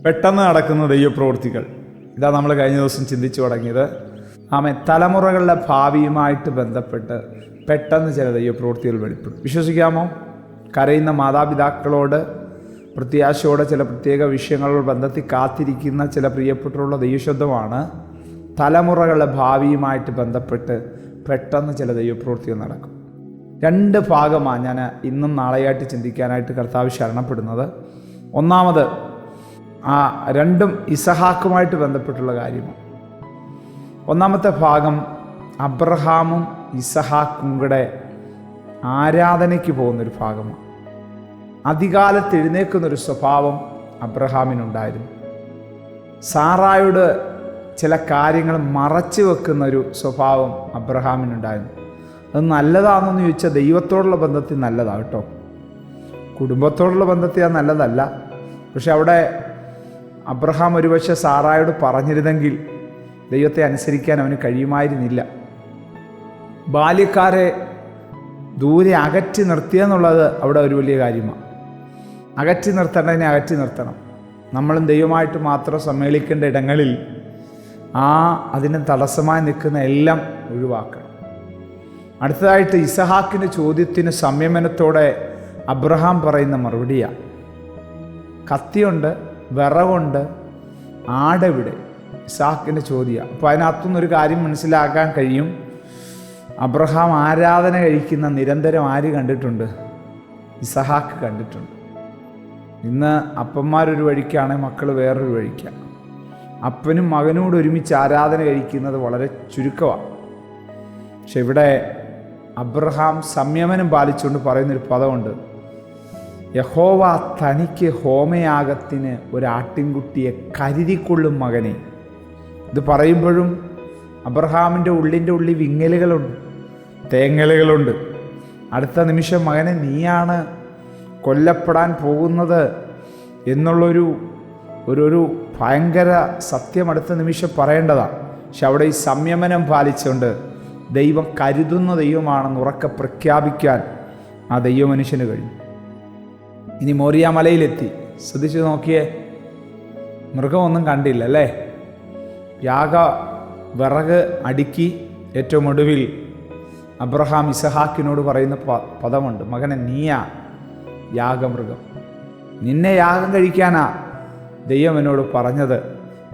പെട്ടെന്ന് നടക്കുന്ന ദൈവപ്രവൃത്തികൾ. ഇതാ നമ്മൾ കഴിഞ്ഞ ദിവസം ചിന്തിച്ചു തുടങ്ങിയത്. തലമുറകളുടെ ഭാവിയുമായിട്ട് ബന്ധപ്പെട്ട് പെട്ടെന്ന് ചില ദൈവപ്രവൃത്തികൾ വെളിപ്പെടും. വിശ്വസിക്കാമോ? കരയുന്ന മാതാപിതാക്കളോട് പ്രത്യാശയോടെ ചില പ്രത്യേക വിഷയങ്ങളോട് ബന്ധത്തിൽ കാത്തിരിക്കുന്ന ചില പ്രിയപ്പെട്ടുള്ള ദൈവശബ്ദമാണ് തലമുറകളുടെ ഭാവിയുമായിട്ട് ബന്ധപ്പെട്ട് പെട്ടെന്ന് ചില ദൈവപ്രവൃത്തികൾ നടക്കും. രണ്ട് ഭാഗമാണ് ഞാൻ ഇന്നും നാളെയായിട്ട് ചിന്തിക്കാനായിട്ട് കർത്താവ് ശരണപ്പെടുന്നത്. ഒന്നാമത് രണ്ടും ഇസഹാക്കുമായിട്ട് ബന്ധപ്പെട്ടുള്ള കാര്യമാണ്. ഒന്നാമത്തെ ഭാഗം അബ്രഹാമും ഇസഹാക്കും കൂടെ ആരാധനയ്ക്ക് പോകുന്നൊരു ഭാഗമാണ്. അധികാലത്ത് എഴുന്നേൽക്കുന്നൊരു സ്വഭാവം അബ്രഹാമിനുണ്ടായിരുന്നു. സാറായോട് ചില കാര്യങ്ങൾ മറച്ചു വെക്കുന്നൊരു സ്വഭാവം അബ്രഹാമിനുണ്ടായിരുന്നു. അത് നല്ലതാണെന്ന് ചോദിച്ചാൽ ദൈവത്തോടുള്ള ബന്ധത്തിൽ നല്ലതാണ് കേട്ടോ. കുടുംബത്തോടുള്ള ബന്ധത്തിൽ അത് നല്ലതല്ല. പക്ഷെ അവിടെ അബ്രഹാം ഒരുപക്ഷെ സാറായോട് പറഞ്ഞിരുന്നെങ്കിൽ ദൈവത്തെ അനുസരിക്കാൻ അവന് കഴിയുമായിരുന്നില്ല. ബാല്യക്കാരെ ദൂരെ അകറ്റി നിർത്തിയെന്നുള്ളത് അവിടെ ഒരു വലിയ കാര്യമാണ്. അകറ്റി നിർത്തേണ്ടതിനെ അകറ്റി നിർത്തണം. നമ്മളും ദൈവമായിട്ട് മാത്രം സമ്മേളിക്കേണ്ട ഇടങ്ങളിൽ അതിന് തടസ്സമായി നിൽക്കുന്ന എല്ലാം ഒഴിവാക്കണം. അടുത്തതായിട്ട് ഇസഹാക്കിൻ്റെ ചോദ്യത്തിന് സംയമനത്തോടെ അബ്രഹാം പറയുന്ന മറുപടിയാണ്. കത്തിയുണ്ട്, വിറകുണ്ട്, ആടെവിടെ? ഇസഹാക്കിൻ്റെ ചോദ്യമാണ്. അപ്പോൾ അതിനകത്തുനിന്നൊരു കാര്യം മനസ്സിലാക്കാൻ കഴിയും. അബ്രഹാം ആരാധന കഴിക്കുന്ന നിരന്തരം ആര് കണ്ടിട്ടുണ്ട്? ഇസഹാക്ക് കണ്ടിട്ടുണ്ട്. ഇന്ന് അപ്പന്മാരൊരു വഴിക്കാണ്, മക്കൾ വേറൊരു വഴിക്കാണ്. അപ്പനും മകനോട് ഒരുമിച്ച് ആരാധന കഴിക്കുന്നത് വളരെ ചുരുക്കമാണ്. പക്ഷെ ഇവിടെ അബ്രഹാം സംയമനം പാലിച്ചുകൊണ്ട് പറയുന്നൊരു പദമുണ്ട്. യഹോവ തനിക്ക് ഹോമയാഗത്തിന് ഒരു ആട്ടിൻകുട്ടിയെ കരുതിക്കൊള്ളും മകനെ. ഇത് പറയുമ്പോഴും അബ്രഹാമിൻ്റെ ഉള്ളിൽ വിങ്ങലുകളുണ്ട്, തേങ്ങലുകളുണ്ട്. അടുത്ത നിമിഷം മകനെ നീയാണ് കൊല്ലപ്പെടാൻ പോകുന്നത് എന്നുള്ളൊരു ഭയങ്കര സത്യം അടുത്ത നിമിഷം പറയേണ്ടതാണ്. പക്ഷെ അവിടെ ഈ സംയമനം പാലിച്ചുകൊണ്ട് ദൈവം കരുതുന്ന ദൈവമാണെന്ന് ഉറക്കെ പ്രഖ്യാപിക്കാൻ ആ ദൈവമനുഷ്യന് കഴിഞ്ഞു. ഇനി മോറിയ മലയിലെത്തി. ശ്രദ്ധിച്ചു നോക്കിയേ, മൃഗമൊന്നും കണ്ടില്ല അല്ലേ? വിറക് അടുക്കി ഏറ്റവും ഒടുവിൽ അബ്രഹാം ഇസഹാക്കിനോട് പറയുന്ന പദമുണ്ട്. മകനെ നീയാ യാഗമൃഗം, നിന്നെ യാഗം കഴിക്കാനാ ദൈവം എന്നോട് പറഞ്ഞത്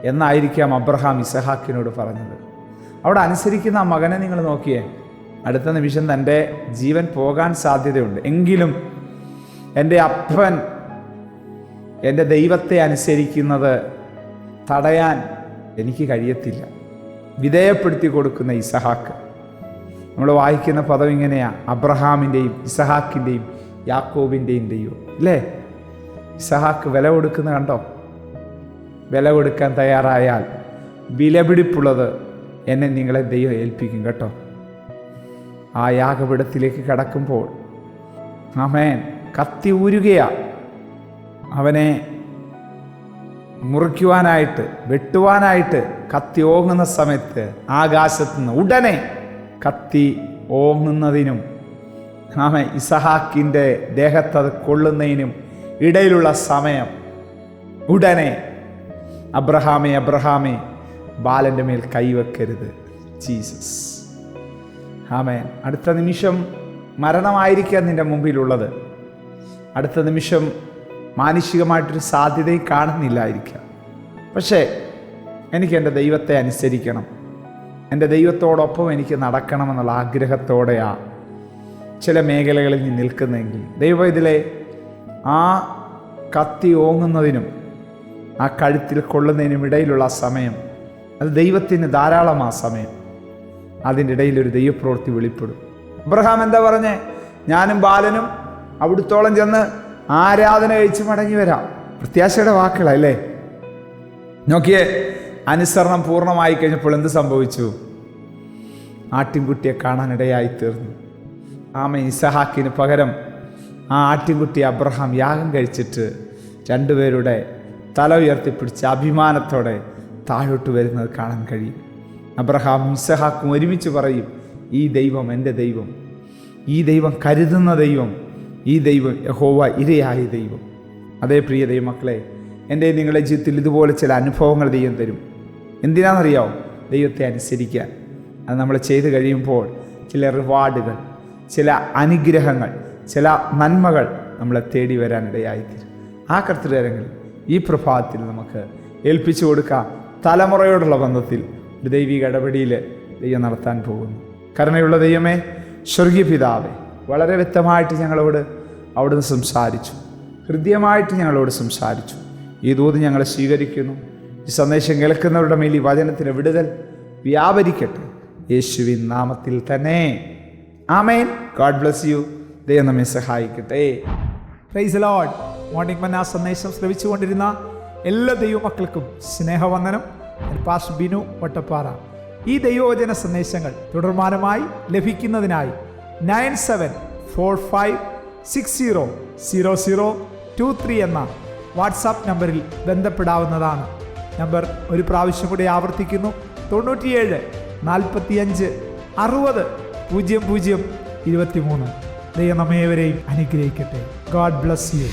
എന്നായിരിക്കാം അബ്രഹാം ഇസഹാക്കിനോട് പറഞ്ഞത്. അവിടെ അനുസരിക്കുന്ന ആ മകനെ നിങ്ങൾ നോക്കിയേ, അടുത്ത നിമിഷം തൻ്റെ ജീവൻ പോകാൻ സാധ്യതയുണ്ട്. എങ്കിലും എൻ്റെ അപ്പൻ എൻ്റെ ദൈവത്തെ അനുസരിക്കുന്നത് തടയാൻ എനിക്ക് കഴിയത്തില്ല. വിധേയപ്പെടുത്തി കൊടുക്കുന്ന ഇസഹാക്ക്. നമ്മൾ വായിക്കുന്ന പദം ഇങ്ങനെയാണ്: അബ്രഹാമിൻ്റെയും ഇസഹാക്കിൻ്റെയും യാക്കോബിൻ്റെയും ദൈവം. അല്ലേ? ഇസഹാക്ക് വില കൊടുക്കുന്ന കണ്ടോ? വില കൊടുക്കാൻ തയ്യാറായാൽ വിലപിടിപ്പുള്ളത് എന്നെ നിങ്ങളെ ദൈവം ഏൽപ്പിക്കും കേട്ടോ. ആ യാഗപീഠത്തിലേക്ക് കടക്കുമ്പോൾ കത്തി ഊരുകയാ. അവനെ മുറിക്കുവാനായിട്ട്, വെട്ടുവാനായിട്ട് കത്തി ഓങ്ങുന്ന സമയത്ത് ആകാശത്തുനിന്ന് ഉടനെ കത്തി ഓങ്ങുന്നതിനും ഇസഹാക്കിൻ്റെ ദേഹത്തത് കൊള്ളുന്നതിനും ഇടയിലുള്ള സമയം ഉടനെ അബ്രഹാമേ ബാലൻ്റെ മേൽ കൈവെക്കരുത്. ജീസസ്. അടുത്ത നിമിഷം മരണമായിരിക്കാം നിൻ്റെ മുമ്പിലുള്ളത്. അടുത്ത നിമിഷം മാനുഷികമായിട്ടൊരു സാധ്യതയും കാണുന്നില്ലായിരിക്കാം. പക്ഷേ എനിക്ക് എൻ്റെ ദൈവത്തെ അനുസരിക്കണം, എൻ്റെ ദൈവത്തോടൊപ്പം എനിക്ക് നടക്കണമെന്നുള്ള ആഗ്രഹത്തോടെയാണ് ചില മേഖലകളിൽ നീ നിൽക്കുന്നെങ്കിൽ ദൈവം ഇതിലെ ആ കത്തി ഓങ്ങുന്നതിനും ആ കഴുത്തിൽ കൊള്ളുന്നതിനും ഇടയിലുള്ള സമയം, അത് ദൈവത്തിന് ധാരാളം. ആ സമയം അതിൻ്റെ ഇടയിലൊരു ദൈവപ്രവൃത്തി വെളിപ്പെടും. അബ്രഹാം എന്താ പറഞ്ഞേ? ഞാനും ബാലനും അവിടുത്തോളം ചെന്ന് ആരാധന കഴിച്ച് മടങ്ങി വരാം. പ്രത്യാശയുടെ വാക്കുകളല്ലേ? നോക്കിയേ, അനുസരണം പൂർണ്ണമായി കഴിഞ്ഞപ്പോൾ എന്ത് സംഭവിച്ചു? ആട്ടിൻകുട്ടിയെ കാണാനിടയായി തീർന്നു. ഇസഹാക്കിന് പകരം ആ ആട്ടിൻകുട്ടി അബ്രഹാം യാഗം കഴിച്ചിട്ട് രണ്ടുപേരുടെ തല ഉയർത്തിപ്പിടിച്ച് അഭിമാനത്തോടെ താഴോട്ട് വരുന്നത് കാണാൻ കഴിയും. അബ്രഹാമും ഇസഹാക്കും ഒരുമിച്ച് പറയും, ഈ ദൈവം എൻ്റെ ദൈവം, ഈ ദൈവം കരുതുന്ന ദൈവം, ഈ ദൈവം യഹോവ ഇരയായ ദൈവം. അതേ പ്രിയ ദൈവമക്കളെ, എൻ്റെ നിങ്ങളുടെ ജീവിതത്തിൽ ഇതുപോലെ ചില അനുഭവങ്ങൾ ദൈവം തരും. എന്തിനാണെന്നറിയാമോ? ദൈവത്തെ അനുസരിക്കാൻ. അത് നമ്മൾ ചെയ്ത് കഴിയുമ്പോൾ ചില റിവാർഡുകൾ, ചില അനുഗ്രഹങ്ങൾ, ചില നന്മകൾ നമ്മളെ തേടി വരാനിടയായിത്തീരും. ആ കർത്തൃകരങ്ങളിൽ ഈ പ്രഭാതത്തിൽ നമുക്ക് ഏൽപ്പിച്ചു കൊടുക്കാം. തലമുറയോടുള്ള ബന്ധത്തിൽ ഒരു ദൈവിക ഇടപെടിയിൽ ദൈവം നടത്താൻ പോകുന്നു. കരുണയുള്ള ദൈവമേ, സ്വർഗീയ പിതാവേ, വളരെ വ്യക്തമായിട്ട് ഞങ്ങളോട് അവിടുന്ന് സംസാരിച്ചു, ഹൃദ്യമായിട്ട് ഞങ്ങളോട് സംസാരിച്ചു. ഈ ദൂത് ഞങ്ങളെ സ്വീകരിക്കുന്നു. ഈ സന്ദേശം കേൾക്കുന്നവരുടെ മേൽ ഈ വചനത്തിന് വിടുതൽ വ്യാപരിക്കട്ടെ, യേശുവിൻ നാമത്തിൽ തന്നെ. ആമേൻ. God bless you. ദൈവം നമ്മെ സഹായിക്കട്ടെ. Praise the Lord. മോർണിംഗ് മന്ന സന്ദേശം ശ്രവിച്ചുകൊണ്ടിരുന്ന എല്ലാ ദൈവമക്കൾക്കും സ്നേഹവന്ദനം. പാസ്റ്റർ ബിനു വട്ടപ്പാറ. ഈ ദൈവവചന സന്ദേശങ്ങൾ തുടർമാനമായി ലഭിക്കുന്നതിനായി 9745600023 എന്ന വാട്സാപ്പ് നമ്പറിൽ ബന്ധപ്പെടാവുന്നതാണ്. നമ്പർ ഒരു പ്രാവശ്യം കൂടി ആവർത്തിക്കുന്നു: 97 45 60 00 23. ദൈവം നമ്മേവരെയും അനുഗ്രഹിക്കട്ടെ. God bless U.